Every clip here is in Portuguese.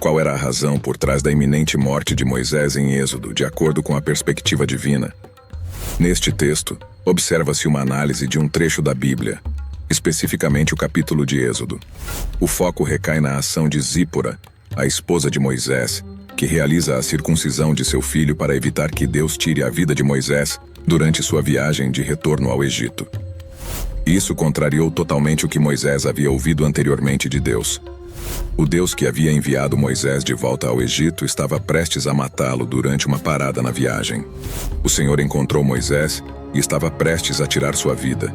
Qual era a razão por trás da iminente morte de Moisés em Êxodo, de acordo com a perspectiva divina? Neste texto, observa-se uma análise de um trecho da Bíblia, especificamente o capítulo de Êxodo. O foco recai na ação de Zípora, a esposa de Moisés, que realiza a circuncisão de seu filho para evitar que Deus tire a vida de Moisés durante sua viagem de retorno ao Egito. Isso contrariou totalmente o que Moisés havia ouvido anteriormente de Deus. O Deus que havia enviado Moisés de volta ao Egito estava prestes a matá-lo durante uma parada na viagem. O Senhor encontrou Moisés e estava prestes a tirar sua vida.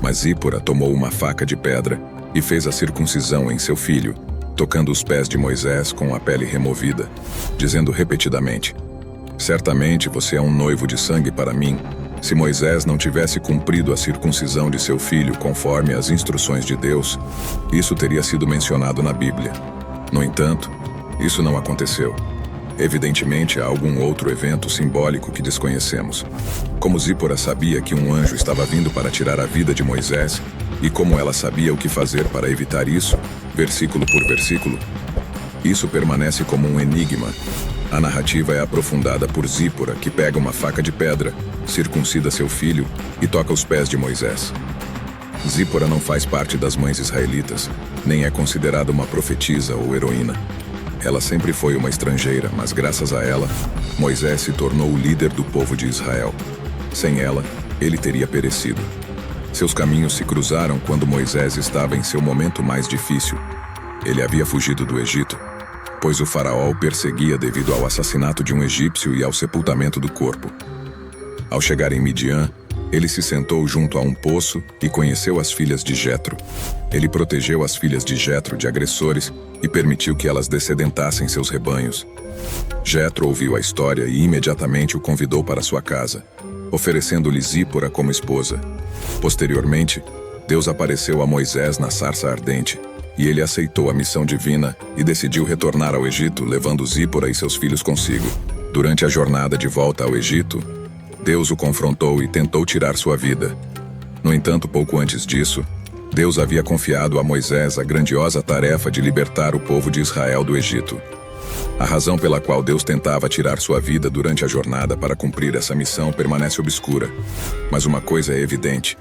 Mas Zípora tomou uma faca de pedra e fez a circuncisão em seu filho, tocando os pés de Moisés com a pele removida, dizendo repetidamente: "Certamente você é um noivo de sangue para mim." Se Moisés não tivesse cumprido a circuncisão de seu filho conforme as instruções de Deus, isso teria sido mencionado na Bíblia. No entanto, isso não aconteceu. Evidentemente, há algum outro evento simbólico que desconhecemos. Como Zípora sabia que um anjo estava vindo para tirar a vida de Moisés, e como ela sabia o que fazer para evitar isso, versículo por versículo, isso permanece como um enigma. A narrativa é aprofundada por Zípora, que pega uma faca de pedra, circuncida seu filho e toca os pés de Moisés. Zípora não faz parte das mães israelitas, nem é considerada uma profetisa ou heroína. Ela sempre foi uma estrangeira, mas graças a ela, Moisés se tornou o líder do povo de Israel. Sem ela, ele teria perecido. Seus caminhos se cruzaram quando Moisés estava em seu momento mais difícil. Ele havia fugido do Egito, pois o faraó o perseguia devido ao assassinato de um egípcio e ao sepultamento do corpo. Ao chegar em Midian, ele se sentou junto a um poço e conheceu as filhas de Jetro. Ele protegeu as filhas de Jetro de agressores e permitiu que elas dessedentassem seus rebanhos. Jetro ouviu a história e imediatamente o convidou para sua casa, oferecendo-lhe Zípora como esposa. Posteriormente, Deus apareceu a Moisés na sarça ardente, e ele aceitou a missão divina e decidiu retornar ao Egito, levando Zípora e seus filhos consigo. Durante a jornada de volta ao Egito, Deus o confrontou e tentou tirar sua vida. No entanto, pouco antes disso, Deus havia confiado a Moisés a grandiosa tarefa de libertar o povo de Israel do Egito. A razão pela qual Deus tentava tirar sua vida durante a jornada para cumprir essa missão permanece obscura. Mas uma coisa é evidente: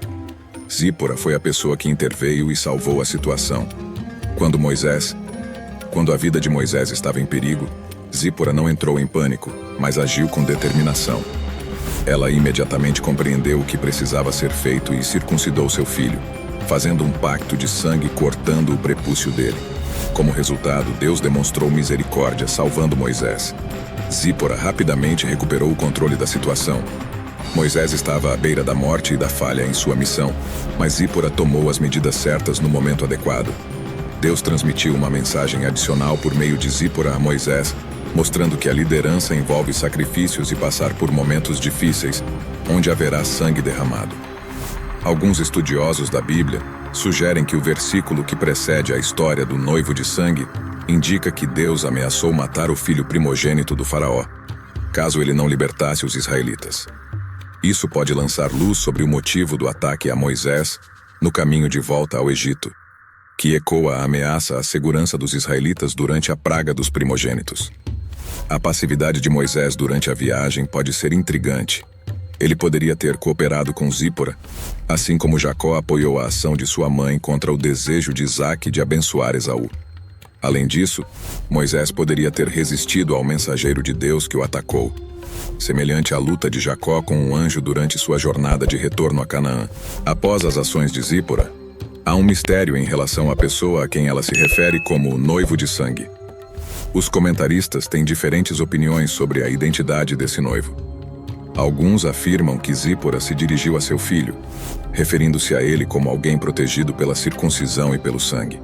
Zípora foi a pessoa que interveio e salvou a situação. Quando a vida de Moisés estava em perigo, Zípora não entrou em pânico, mas agiu com determinação. Ela imediatamente compreendeu o que precisava ser feito e circuncidou seu filho, fazendo um pacto de sangue cortando o prepúcio dele. Como resultado, Deus demonstrou misericórdia, salvando Moisés. Zípora rapidamente recuperou o controle da situação. Moisés estava à beira da morte e da falha em sua missão, mas Zípora tomou as medidas certas no momento adequado. Deus transmitiu uma mensagem adicional por meio de Zípora a Moisés, mostrando que a liderança envolve sacrifícios e passar por momentos difíceis, onde haverá sangue derramado. Alguns estudiosos da Bíblia sugerem que o versículo que precede a história do noivo de sangue indica que Deus ameaçou matar o filho primogênito do faraó, caso ele não libertasse os israelitas. Isso pode lançar luz sobre o motivo do ataque a Moisés no caminho de volta ao Egito, que ecoa a ameaça à segurança dos israelitas durante a praga dos primogênitos. A passividade de Moisés durante a viagem pode ser intrigante. Ele poderia ter cooperado com Zípora, assim como Jacó apoiou a ação de sua mãe contra o desejo de Isaque de abençoar Esaú. Além disso, Moisés poderia ter resistido ao mensageiro de Deus que o atacou, semelhante à luta de Jacó com um anjo durante sua jornada de retorno a Canaã. Após as ações de Zípora, há um mistério em relação à pessoa a quem ela se refere como noivo de sangue. Os comentaristas têm diferentes opiniões sobre a identidade desse noivo. Alguns afirmam que Zípora se dirigiu a seu filho, referindo-se a ele como alguém protegido pela circuncisão e pelo sangue.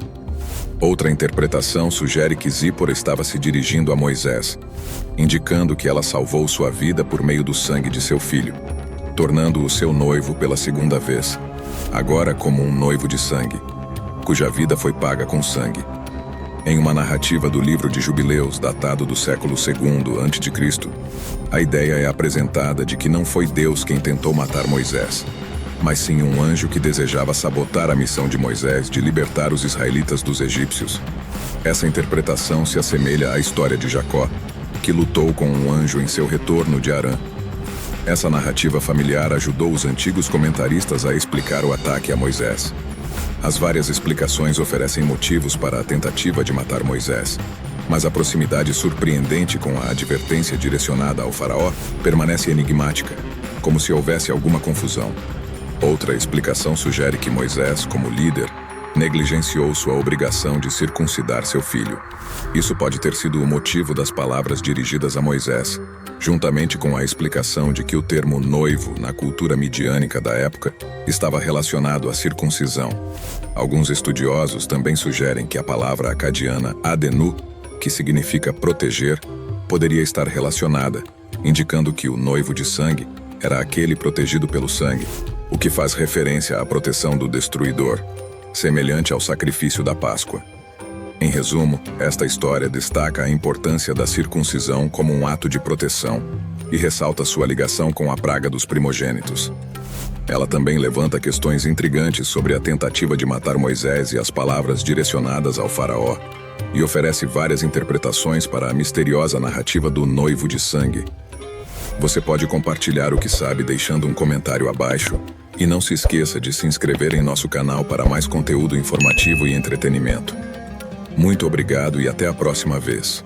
Outra interpretação sugere que Zípora estava se dirigindo a Moisés, indicando que ela salvou sua vida por meio do sangue de seu filho, tornando-o seu noivo pela segunda vez, agora como um noivo de sangue, cuja vida foi paga com sangue. Em uma narrativa do livro de Jubileus, datado do século II a.C., a ideia é apresentada de que não foi Deus quem tentou matar Moisés, mas sim um anjo que desejava sabotar a missão de Moisés de libertar os israelitas dos egípcios. Essa interpretação se assemelha à história de Jacó, que lutou com um anjo em seu retorno de Harã. Essa narrativa familiar ajudou os antigos comentaristas a explicar o ataque a Moisés. As várias explicações oferecem motivos para a tentativa de matar Moisés, mas a proximidade surpreendente com a advertência direcionada ao faraó permanece enigmática, como se houvesse alguma confusão. Outra explicação sugere que Moisés, como líder, negligenciou sua obrigação de circuncidar seu filho. Isso pode ter sido o motivo das palavras dirigidas a Moisés, juntamente com a explicação de que o termo noivo na cultura midiânica da época estava relacionado à circuncisão. Alguns estudiosos também sugerem que a palavra acadiana adenu, que significa proteger, poderia estar relacionada, indicando que o noivo de sangue era aquele protegido pelo sangue, o que faz referência à proteção do destruidor, semelhante ao sacrifício da Páscoa. Em resumo, esta história destaca a importância da circuncisão como um ato de proteção e ressalta sua ligação com a praga dos primogênitos. Ela também levanta questões intrigantes sobre a tentativa de matar Moisés e as palavras direcionadas ao faraó, e oferece várias interpretações para a misteriosa narrativa do noivo de sangue. Você pode compartilhar o que sabe deixando um comentário abaixo, e não se esqueça de se inscrever em nosso canal para mais conteúdo informativo e entretenimento. Muito obrigado e até a próxima vez.